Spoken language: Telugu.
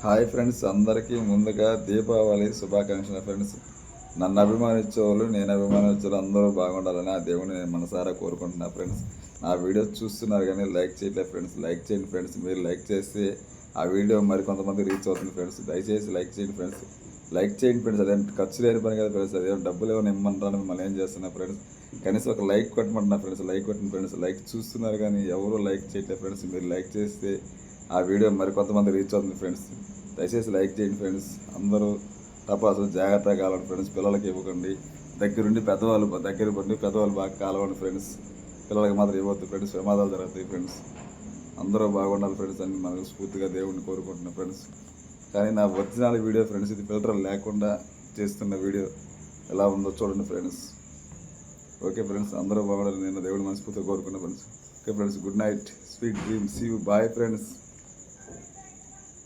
హాయ్ ఫ్రెండ్స్, అందరికీ ముందుగా దీపావళి శుభాకాంక్షలు ఫ్రెండ్స్. నన్ను అభిమానించే వాళ్ళు, నేను అభిమానించే వాళ్ళు అందరూ బాగుండాలని ఆ దేవుని నేను మనసారా కోరుకుంటున్నా ఫ్రెండ్స్. నా వీడియో చూస్తున్నారు కానీ లైక్ చేయట్లేదు ఫ్రెండ్స్. లైక్ చేయండి ఫ్రెండ్స్. మీరు లైక్ చేస్తే ఆ వీడియో మరి కొంతమంది రీచ్ అవుతుంది ఫ్రెండ్స్. దయచేసి లైక్ చేయండి ఫ్రెండ్స్. లైక్ చేయండి ఫ్రెండ్స్. అదే ఖర్చు లేని పని కదా ఫ్రెండ్స్. అదే డబ్బులు ఏమైనా ఇమ్మంటారని మిమ్మల్ని ఏం చేస్తున్నా ఫ్రెండ్స్. కనీసం ఒక లైక్ కొట్టమంటున్నా ఫ్రెండ్స్. లైక్ కొట్టిన ఫ్రెండ్స్. లైక్ చూస్తున్నారు కానీ ఎవరు లైక్ చేయట్లేదు ఫ్రెండ్స్. మీరు లైక్ చేస్తే ఆ వీడియో మరి కొంతమంది రీచ్ అవుతుంది ఫ్రెండ్స్. దయచేసి లైక్ చేయండి ఫ్రెండ్స్. అందరూ టపాసులు జాగ్రత్తగా కావాలండి ఫ్రెండ్స్. పిల్లలకి ఇవ్వకండి. దగ్గరుండి పెద్దవాళ్ళు బాగా కాలవండి ఫ్రెండ్స్. పిల్లలకి మాత్రం ఇవ్వద్దు ఫ్రెండ్స్. ప్రమాదాలు జరుగుతాయి ఫ్రెండ్స్. అందరూ బాగుండాలి ఫ్రెండ్స్ అని మనకు స్ఫూర్తిగా దేవుడిని కోరుకుంటున్నాను ఫ్రెండ్స్. కానీ నా ఒరిజినల్ వీడియో ఫ్రెండ్స్, ఇది ఫిల్టర్ లేకుండా చేస్తున్న వీడియో ఎలా ఉందో చూడండి ఫ్రెండ్స్. ఓకే ఫ్రెండ్స్, అందరూ బాగుండాలి నేను దేవుడు మనస్ఫూర్తిగా కోరుకున్నా friends. Okay friends, good night, sweet dreams, see you, bye friends.